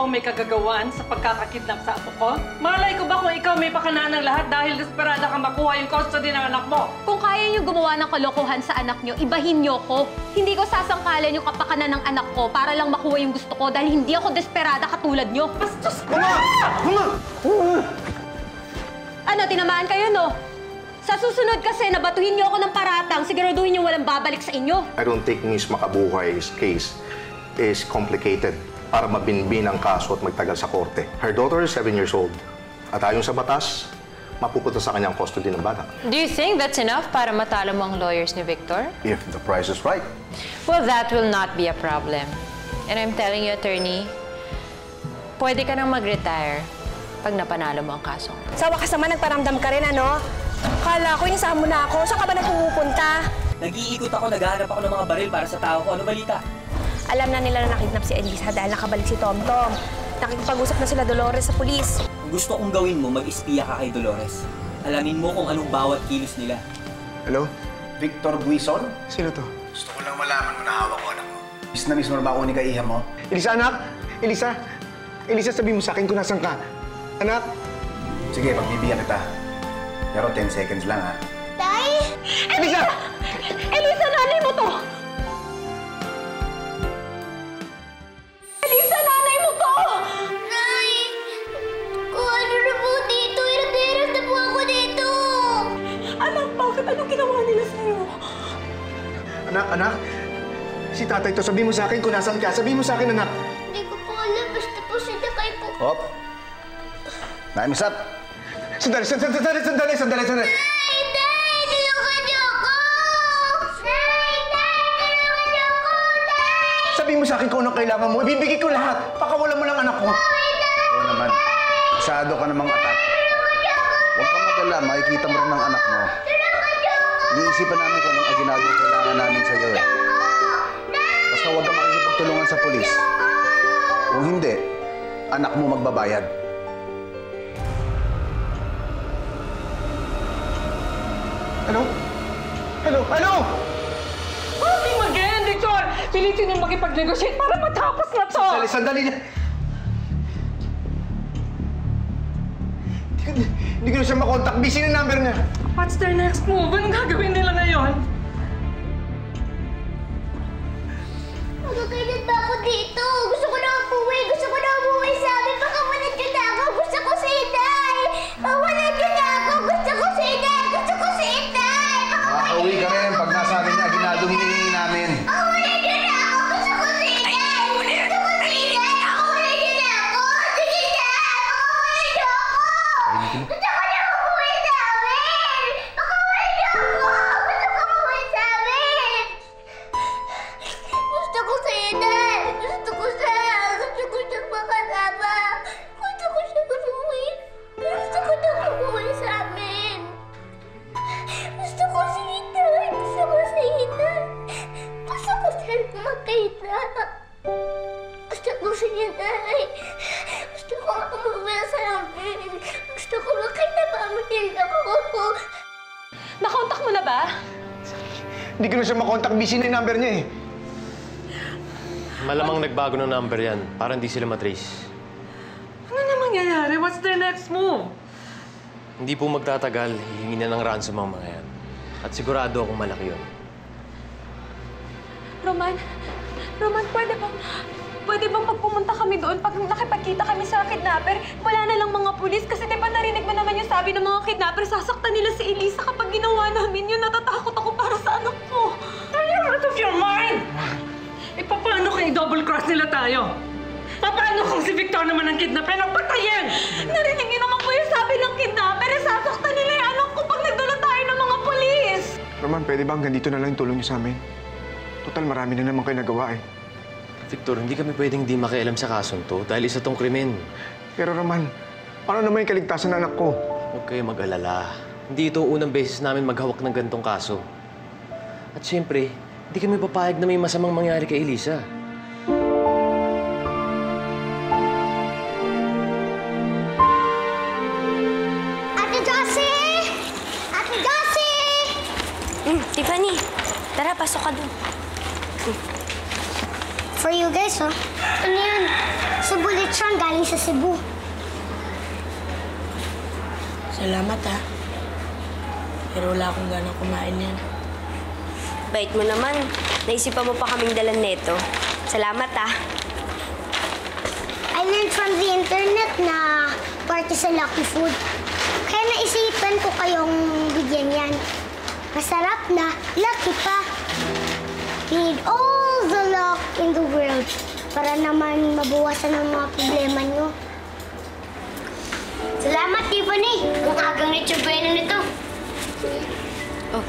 ako may kagagawan sa pagkakakidnap sa apo ko? Malay ko ba kung ikaw may pakanaan ng lahat dahil desperada ka makuha yung custody ng anak mo? Kung kaya niyo gumawa ng kalokohan sa anak niyo, ibahin niyo ko. Hindi ko sasangkalan yung kapakanan ng anak ko para lang makuha yung gusto ko dahil hindi ako desperada katulad niyo. Bastos ka! Ano, tinamaan kayo, no? Sa susunod kasi, nabatuhin niyo ako ng paratang, siguraduhin niyo walang babalik sa inyo. I don't think Miss Makabuhay's case is complicated para mabinbin ang kaso at magtagal sa korte. Her daughter is 7 years old. At ayon sa batas, mapupunta sa kanyang custody ng bata. Do you think that's enough para matalo mo ang lawyers ni Victor? If the price is right. Well, that will not be a problem. And I'm telling you, attorney, pwede ka nang mag-retire pag napanalo mo ang kaso. Sa wakas naman, nagparamdam ka rin, ano? Kala ko, inasahan mo na ako. Saan ka ba na pumupunta? Nag-iikot ako, naghahanap ako ng mga baril para sa tao ko. Ano balita? Alam na nila na nakidnap si Elisa dahil nakabalik si Tomtom. Nakikipag-usap na sila Dolores sa pulis. Kung gusto kong gawin mo, mag-espiya ka kay Dolores. Alamin mo kung anong bawat kilos nila. Hello? Victor Buison? Sino to? Gusto ko lang malaman mo na hawak ko anak mo. Miss na mismo na ba ako ni Kaiha mo? Elisa, anak! Elisa! Elisa, sabi mo sa akin kung nasan ka. Anak! Sige, pagbibigyan kita. Pero 10 seconds lang, ha? Tay! Elisa! Elisa, nanay mo to! Elisa, nanay mo to! Nay! Kung ano na po dito, iras na po ako dito! Anak, bakit? Anong ginawa nila sa'yo? Anak! Si tatay to, sabi mo sa akin kung nasan ka. Sabi mo sa akin, anak. Hindi ko po alam, basta po sinakay po. Hop! Time is up! Sandali! Nay! Tay! Tulungan niyo ako! Nay! Tulungan niyo ako! Tay! Sabi mo sa akin kung anong kailangan mo. Ibibigay ko lahat. Pakawalan mo lang anak ko. Oo naman. Masyado ka namang atat. Huwag kang mag-alala, makikita mo rin ng anak mo. Iniisipan namin kung anong aginado kailangan namin sa'yo, eh. Basta huwag kang makikipagtulungan sa pulis. Kung hindi, anak mo magbabayad. Ano? Sabi mag-end, Victor! Pilitin yung makipag-negotiate para matapos na to! Sandali na. Hindi ko na siya makontak. Busy na number niya. What's their next move? Anong gagawin nila ngayon? Magkakainit ba ako dito? Gusto ko na umuwi! Gusto ko na umuwi sa amin! Baka manadyo na ako! Gusto ko si Inay! Manadyo na ako! Gusto ko si Inay! Gusto ko si Inay! Makakauwi ka rin pag nasa amin niya, aginado hinihingi namin. Manadyo na ako! Gusto ko si Inay! Gusto ko si Inay! Manadyo na ako! Sige na! Manadyo ako! Gusto ko na umuwi sa amin! Baka manadyo ako! Gusto ko umuwi sa amin! Gusto ko si Inay! Gusto ko siya makasama! Gusto ko siya umuwi! Gusto ko na umuwi sa amin! Gusto ko si Inay! Gusto ko si Inay! Gusto ko siya makita! Gusto ko si Inay! Gusto ko umuwi sa amin! Gusto ko makita pamilya ko! Nakontak mo na ba? Hindi ko na siya makontak. Busy na yung number niya, eh. Malamang nagbago ng number yan para hindi sila matrace. Ano na mangyayari? What's their next move? Hindi po magtatagal, hihingi na ng ransom ang mga yan. At sigurado akong malaki yun. Roman, pwede bang pagpumunta kami doon pag nakipagkita kami sa kidnapper? Wala na lang mga pulis kasi di ba narinig mo naman yung sabi ng mga kidnapper, sasaktan nila si Elisa kapag ginawa namin yun. Natatakot ako para sa anak ko. Are you out of your mind? E paano kung i-double cross nila tayo? Paano kung si Victor naman ang kidnapper ang patayin? Narinig niyo naman po yung sabi ng kidnapper, sasaktan nila yung anak ko pag nagdala tayo ng mga pulis. Roman, pwede ba hanggang dito na lang yung tulong niyo sa amin? Total, marami na naman kayo nagawa, eh. Victor, hindi kami pwedeng di makialam sa kasong to dahil isa tong krimen. Pero Roman, paano naman yung kaligtasan ng anak ko? Huwag kayo mag-alala. Hindi ito unang beses namin maghawak ng ganitong kaso. At siyempre, hindi kami papayag na may masamang mangyari kay Elisa. Ate Josie! Ate Josie! Tiffany, tara, pasok ka dun. For you guys, oh. Ano yan? Cebu lechon galing sa Cebu. Salamat ha. Pero wala akong ganang kumain yan. Bait mo naman. Naisipan mo pa kaming dalan neto. Salamat ah. I learned from the internet na party sa Lucky Food. Kaya naisipan ko kayong bigyan yan. Masarap na, lucky pa. You need all the luck in the world para naman mabawasan ang mga problema nyo. Salamat, Tiffany. Kung agang Richard Bueno nito. Oh.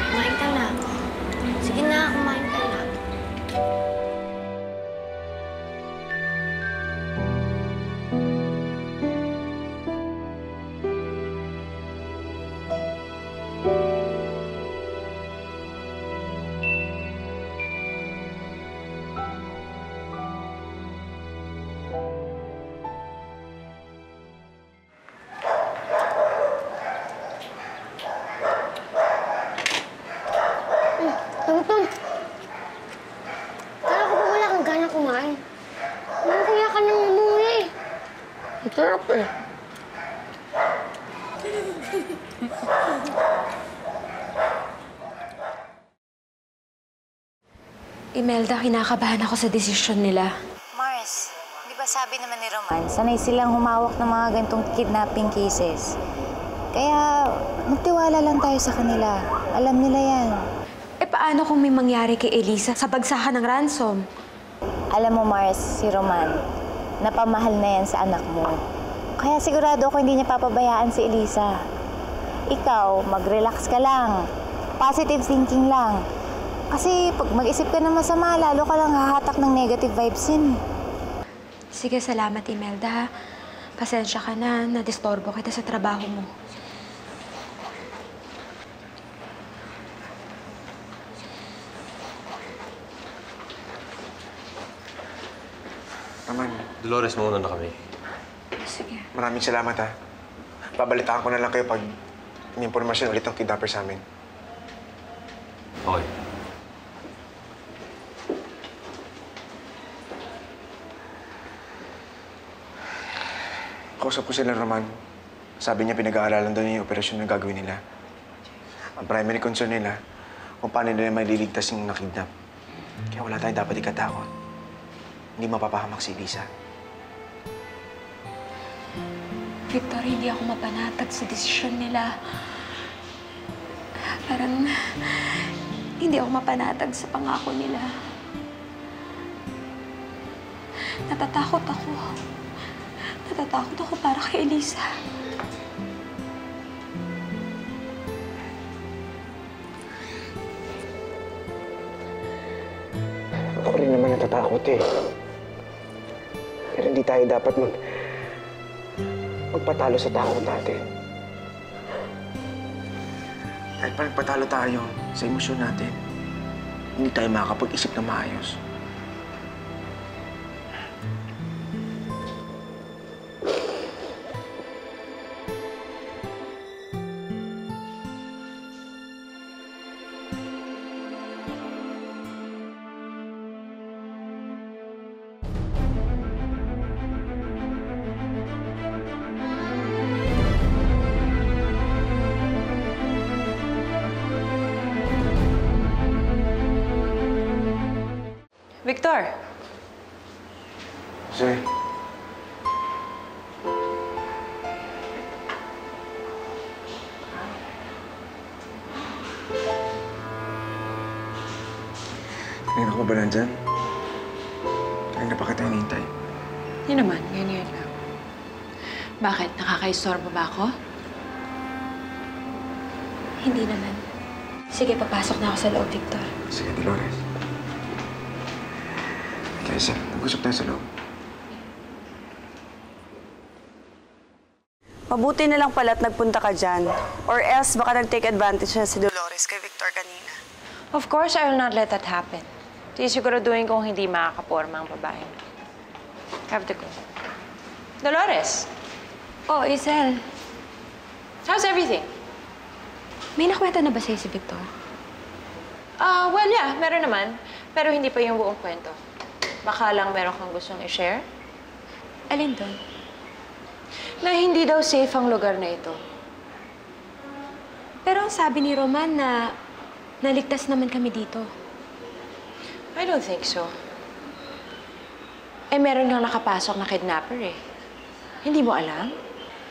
Kumain ka na. Sige na, kumain ka na. Tungtong. Kala ko ba wala kang gana kumain? Ano kaya ka nang umuwi? Ang sarap eh. Imelda, kinakabahan ako sa desisyon nila. Mars, di ba sabi naman ni Roman, sanay silang humawak ng mga gantong kidnapping cases. Kaya magtiwala lang tayo sa kanila. Alam nila yan. Eh paano kung may mangyari kay Elisa sa bagsakan ng ransom? Alam mo, Mars, si Roman, napamahal na yan sa anak mo. Kaya sigurado ako hindi niya papabayaan si Elisa. Ikaw, mag-relax ka lang. Positive thinking lang. Kasi pag mag-isip ka ng masama, lalo ka lang hahatak ng negative vibes yun. Sige, salamat Imelda ha. Pasensya ka na, nadistorbo kita sa trabaho mo. Roman, Dolores, mauna na kami. Sige. maraming salamat ha. Babalitaan ko na lang kayo pag may impormasyon ulit ang kidnapper sa amin. Okay. Kausap ko sila, Roman. Sabi niya pinag-aaralan daw niya yung operasyon na gagawin nila. Ang primary concern nila, kung paano nila maliligtas yung nakidnap. Kaya wala tayong dapat ikatakot. Hindi mapapahamak si Elisa. Victor, hindi ako mapanatag sa desisyon nila. Parang hindi ako mapanatag sa pangako nila. Natatakot ako. Natatakot ako para kay Elisa. Ako rin naman natatakot eh. Pero hindi tayo dapat magpatalo sa takot natin. Kahit pa nagpatalo tayo sa emosyon natin, hindi tayo makakapag-isip na maayos. Victor! Zoe. Kanina ka ba nandyan? Kanina pa kita hinihintay. Hindi naman, ganyan lang. Bakit? Nakakaistorbo ba ako? Hindi naman. Sige, papasok na ako sa loob, Victor. Sige, Dolores. Kaysa, nag-usap tayo sa loob. Mabuti na lang pala't nagpunta ka dyan. Or else baka nag-take advantage na si Dolores kay Victor kanina. Of course, I will not let that happen. Sisiguraduhin kong hindi makakaporma ang babae. Have to go. Dolores! Oh, Isel. How's everything? May nakwenta na ba sa'yo si Victor? Well, yeah, meron naman. Pero hindi pa yung buong kwento. Baka lang meron kang gustong i-share? Alin doon? Na hindi daw safe ang lugar na ito. Pero ang sabi ni Roman na naligtas naman kami dito. I don't think so. Eh, meron kang nakapasok na kidnapper eh. Hindi mo alam?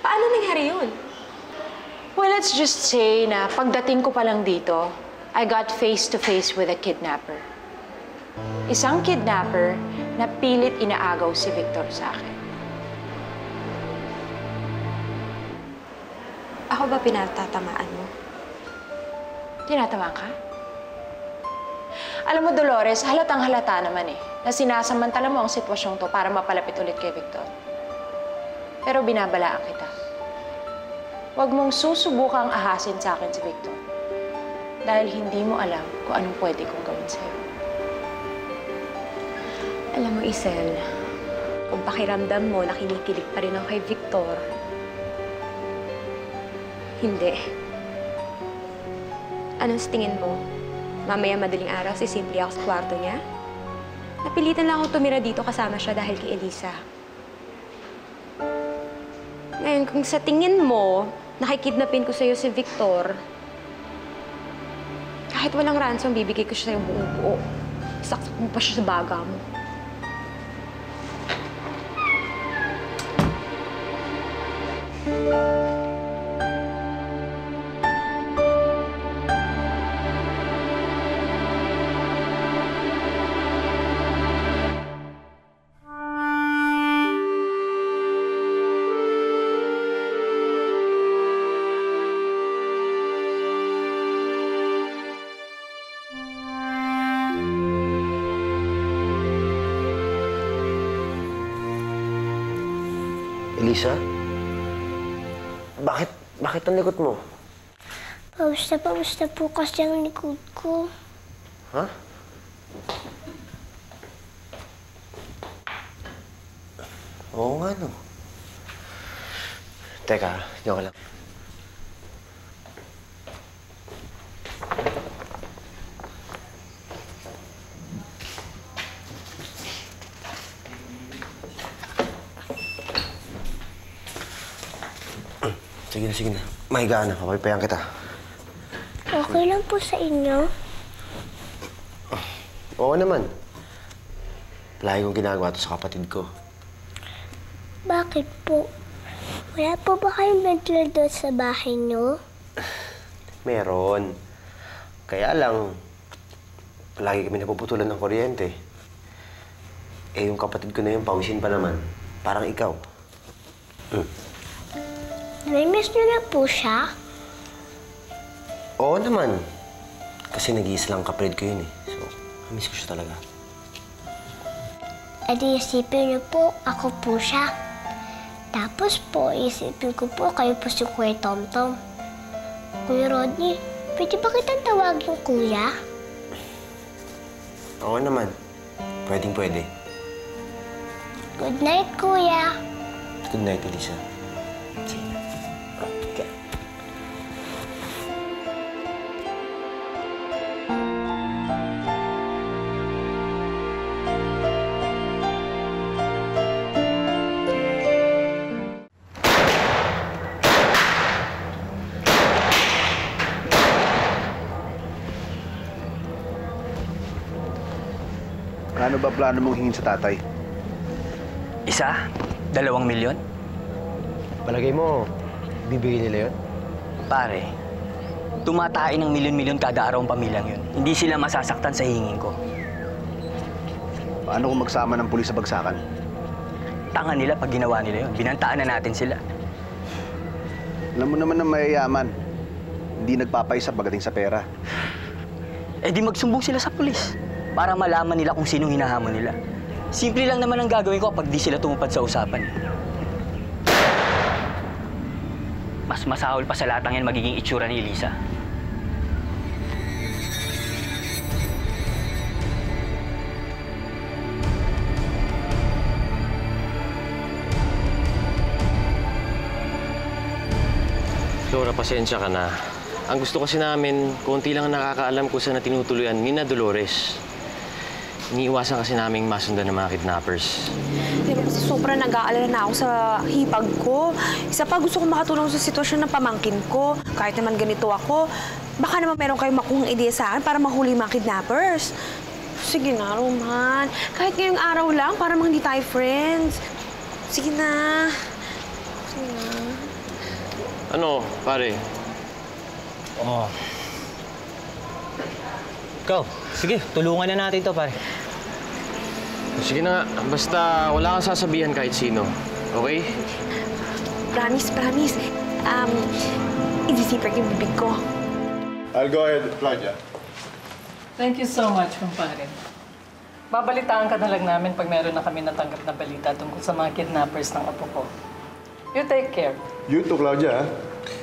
Paano nangyari yun? Well, let's just say na pagdating ko pa lang dito, I got face-to-face with a kidnapper. Isang kidnapper na pilit inaagaw si Victor sa akin. Ako ba pinatatamaan mo? Tinatamaan ka? Alam mo, Dolores, halatang-halata naman eh, na sinasamantala mo ang sitwasyong to para mapalapit ulit kay Victor. Pero binabalaan kita. Huwag mong susubukang ahasin sa akin si Victor. Dahil hindi mo alam kung anong pwede kong gawin sa'yo. Alam mo, Isel, kung pakiramdam mo na kinikilig pa rin ako kay Victor, hindi. Anong sa tingin mo? Mamaya madaling araw, sisimple ako sa kwarto niya? Napilitan lang ako tumira dito kasama siya dahil kay Elisa. Ngayon, kung sa tingin mo, nakikidnapin ko sa'yo si Victor, kahit walang ransom, bibigay ko siya sa'yo buong buo. Saksak mo pa siya sa baga mo. Elisa? Bakit ang likod mo? Pawis na po kasi ang likod ko. Ha? Oo nga, no. Teka, diyan ka lang. Sige na. Mahigaan na. Papayayan kita. Okay lang po sa inyo? Oo naman. Palagi kong ginagawa ito sa kapatid ko. Bakit po? Wala po ba kayong ventilador sa bahay niyo? Meron. Kaya lang, palagi kami napuputulan ng kuryente. Eh, yung kapatid ko na yun, pawisin pa naman. Parang ikaw. Nami-miss niyo na po siya? Oo naman. Kasi nag-iisa lang kapatid ko yun eh. So, miss ko siya talaga. E di isipin niyo po, ako po siya. Tapos po, isipin ko po, kayo po si Kuya Tomtom. Kuya Rodney, pwede ba kitang tawagin Kuya? Oo naman. Pwede. Good night, Kuya. Good night, Elisa. Ano ba plano mong hingin sa tatay? 1, 2 milyon? Palagay mo, bibigyan nila yun? Pare, tumatain ng milyon-milyon kada araw ang pamilyang yun. Hindi sila masasaktan sa hingin ko. Paano kung magsama ng pulis sa bagsakan? Tanga nila pag ginawa nila yun. Binantaan na natin sila. Alam mo naman na mayayaman. Hindi nagpapaisa pagdating sa pera. Eh di magsumbong sila sa pulis para malaman nila kung sinong hinahamon nila. Simple lang naman ang gagawin ko kapag di sila tumupad sa usapan. Mas masahol pa sa latang yan magiging itsura ni Elisa. Flora, pasensya ka na. Ang gusto kasi namin, konti lang ang nakakaalam kung saan na tinutuluyan ni na Dolores. iniiwasan kasi naming masundan ng mga kidnappers. Pero kasi sobrang nag-aalala na ako sa hipag ko. Isa pa, gusto kong makatulong sa sitwasyon ng pamangkin ko. Kahit naman ganito ako, baka naman meron kayong makuhang ideya sa akin para mahuli mga kidnappers. Sige na, Roman. Kahit ngayong araw lang, para hindi tayo friends. Sige na. Sige na. Ano, pare? Oh. Ikaw, sige, tulungan na natin to, pare. Sige na nga, basta wala kang sasabihan kahit sino. Okay? Promise, promise. I-zipper yung bibig ko. I'll go ahead, Claudia. Thank you so much, kumpare. Babalitaan ka na lang namin pag meron na kami natanggap na balita tungkol sa mga kidnappers ng apo ko. You take care. You too, Claudia, ha?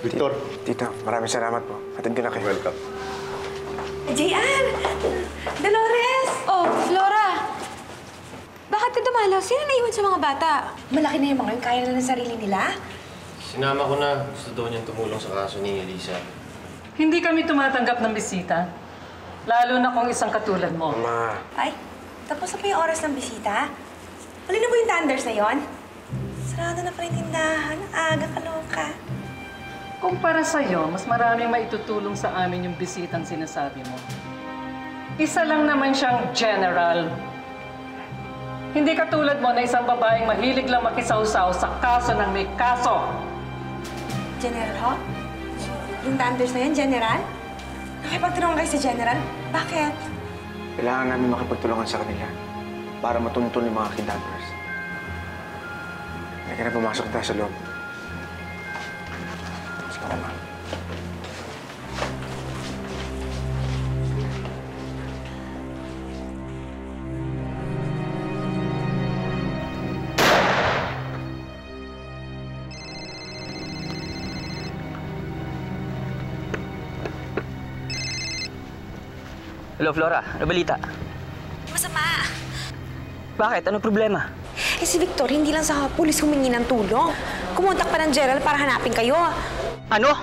Victor. Tito, maraming salamat po. Atid ko na kayo. Welcome. JR! Dolores! Oh, Flora! Bakit ka dumalaw? Sino naiwan sa mga bata? Malaki na yung mga yun. Kaya na ng sarili nila? Sinama ko na. Gusto daw niyang tumulong sa kaso ni Elisa. Hindi kami tumatanggap ng bisita. Lalo na kung isang katulad mo. Ma. Ay, tapos na pa yung oras ng bisita? Huli na ba yung Thunders na yon? Sarado na pa rin tindahan. Aga, kaloka. Kung para sa'yo, mas maraming maitutulong sa amin yung bisitang sinasabi mo. Isa lang naman siyang general. Hindi katulad mo na isang babaeng mahilig lang makisawsaw sa kaso ng may kaso. General ho? Yung Thunders na yan, General? Nakipagtulungan kayo sa General? Bakit? Kailangan namin makipagtulungan sa kanila para matuntun yung mga kidnappers. Hindi ka na pumasok tayo sa loob. Sige na, Ma. Hello, Flora. Ano balita? Masama. Bakit? Ano problema? Eh si Victor, hindi lang sa pulis humingi ng tulong. Kumontak pa ng Gerald para hanapin kayo. Ano?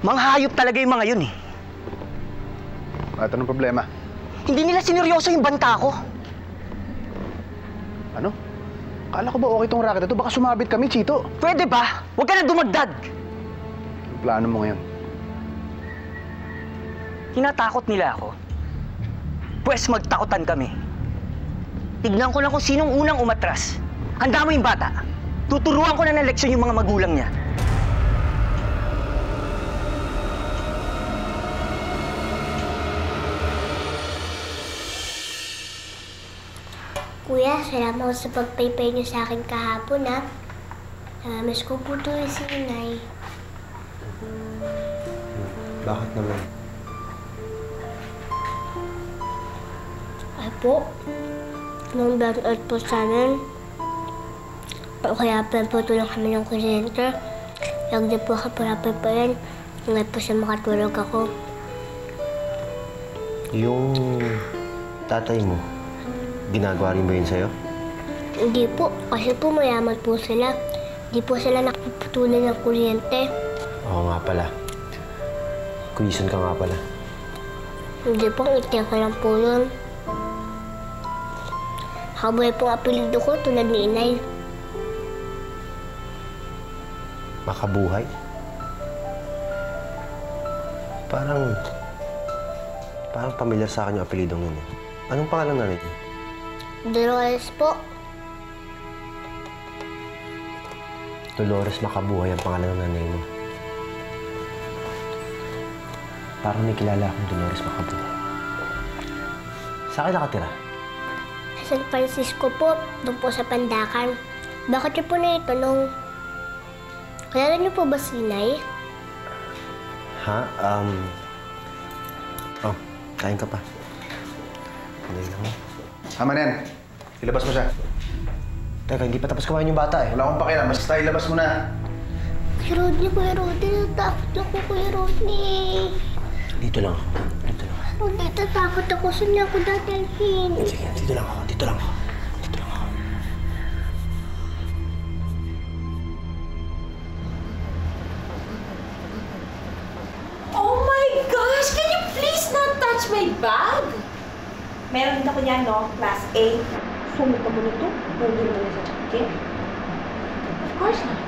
Manghayop talaga yung mga yun eh. At anong problema? Hindi nila sineryoso yung banta ko. Ano? Kala ko ba okay tong racket na to? Baka sumabit kami, Chito. Pwede ba? Huwag ka na dumagdag. Ang plano mo ngayon? Tinatakot nila ako. Pwes magtakutan kami. Tignan ko lang kung sinong unang umatras. Handa mo yung bata. Tuturuan ko na ng leksyon yung mga magulang niya. Kuya, salamat sa pagpaypay niyo sa akin kahapon, ha? Miss ko po ito si Inay. Bakit naman? Ay po, nung burnout po sa amin, kaya pinaputulong kami ng kuryente. Lagi po ako pinapaypayan, hanggang po siya makatulog ako. Yung tatay mo, ginagawa rin ba yun sa'yo? Hindi po, kasi po mayaman po sila. Hindi po sila nakiputulan ng kuryente. Oo nga pala. Kuyisan ka nga pala. Hindi po, itiyak ko lang po yun. Kabuhay pong apelido ko tulad ni Inay. Makabuhay? Parang pamilyar sa akin yung apelidong yun eh. Anong pangalan na rin? Dolores po. Dolores Makabuhay ang pangalan ng nanay mo. Parang may kilala akong Dolores Makabuhay. Saan ka nakatira? Sa San Francisco po, doon po sa Pandakan. Bakit niyo po naitanong? Kilala niyo po ba si Inay? Ha? Oh, kain ka pa. Hindi lang. Tama na yan. Ilabas mo siya. Teka, hindi pa tapos kumain yung bata eh. Wala akong pakialam. Basta ilabas mo na. Kuya Rodney, natakot ako, Kuya Rodney. Dito lang ako. Dito lang ako. Rodney, natakot ako. Saan niya ako dadalhin? Sige, dito lang ako. Dito lang ako. Dito lang ako. Oh my God! my bag! Meron din ako niyan, no? Class A. Sumot ka mo nito. Hindi naman na sa jacket. Of course not.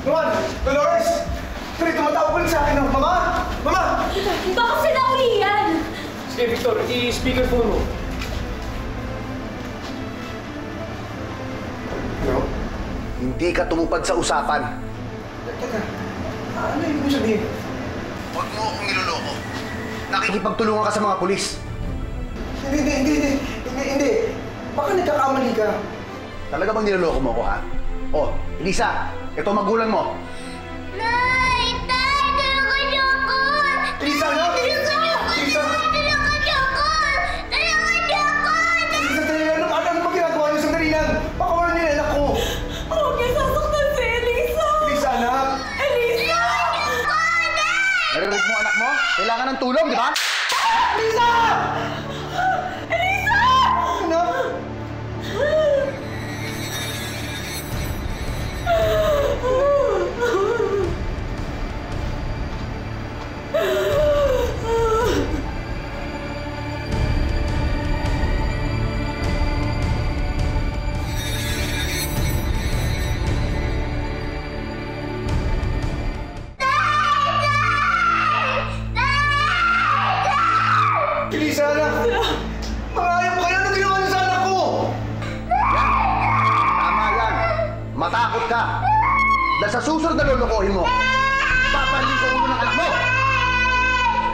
Juan! Dolores! Tuloy, tumatawag ulit sa akin, no? Mama! Mama! Baka sila uli yan! Sige, Victor, i-speakerphone mo. Ano? Hindi ka tumupad sa usapan. Teka, ano ibig mo sabihin? Huwag mo akong niloloko. Nakikipagtulungan ka sa mga pulis. Hindi. Baka nagkakamali ka. Talaga bang niloloko mo ako, ha? Oh, Elisa, ito magulang mo. Nay! Tay! Tulungan niyo ako! Elisa, ano? Elisa! Tulungan niyo ako! Tulungan niyo ako! Elisa, sandali lang. Ano ba ginagawa niyo? Sandali lang. Baka wala niyo anak ko. Huwag niya sasaktan si Elisa! Elisa, anak! Elisa! Narinig mo anak mo? Kailangan ng tulong, di ba? Elisa! Elisa! Anak! Elisa, anak! Mga ayaw ko kayo! Ano ginawa niyo sa anak ko? Tama yan. Matakot ka. Dahil sa susunod na lulukohin mo, paparin ko ulo ng anak mo.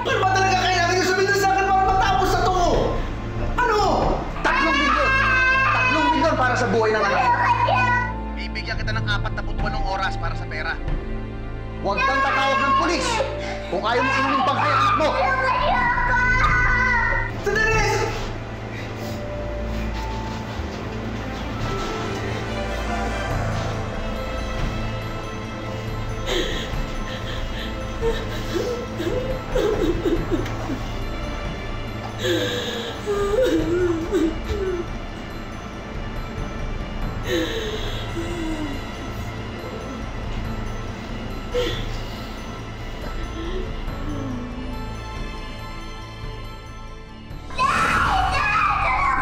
Ano ba talaga kailangan niyo sabihin sa akin para matapos na to? Ano? 3 milyon! 3 milyon para sa buhay ng anak mo. Bibigyan kita ng 48 oras para sa pera. Huwag kang tatawag ng pulis kung ayaw mo inumin bangkay ang anak mo. Sandali!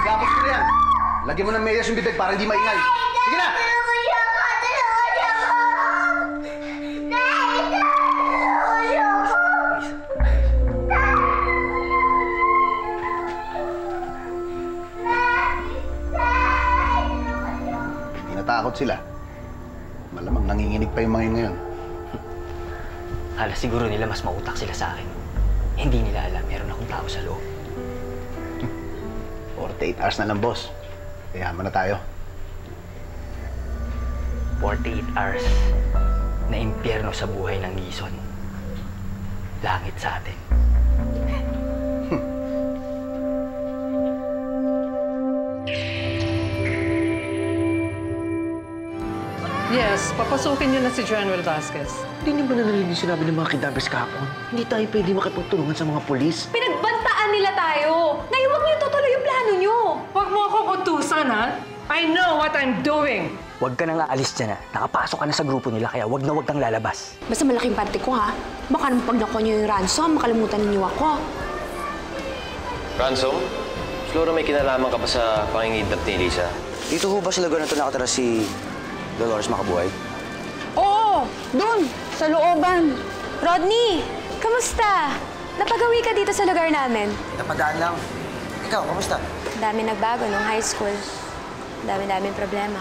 Gamot ko na yan. Lagyan mo ng medyas yung bibig para hindi maingay. Sige na! Tulungan niyo ako! Tulungan niyo ako! Nay! Tulungan niyo ako! Hindi natakot sila. Malamang nanginginig pa yung mga yun ngayon. Hala, siguro nila mas mautak sila sa akin. Hindi nila alam, meron akong tao sa loob. 48 hours na lang, boss. Yaman na tayo. 48 hours na impyerno sa buhay ng Gison. Langit sa atin. Yes, papasukin niyo na si General Vasquez. Hindi niyo ba narinig sinabi ng mga kidnappers kahapon? Hindi tayo pwede makipagtulungan sa mga pulis. Pinagbantaan nila tayo! Nay, huwag niyo tutuloy yung plano niyo! Huwag mo akong utusan, ha? I know what I'm doing. Huwag ka nang aalis dyan, ha? Nakapasok ka na sa grupo nila, kaya huwag kang lalabas. Basta malaking parte ko, ha? Baka naman pag nakuha niyo yung ransom, makalimutan ninyo ako. Ransom? Flora, may kinalaman ka pa sa pangingidnap ni Elisa? Dito ho ba sa lugar na ito nakatira si Dolores Macabuhay? Oo! Doon! Sa looban! Rodney! Kamusta? Napagawi ka dito sa lugar namin. Napadaan lang. Ikaw, kamusta? Dami nagbago nung high school. Dami-daming problema.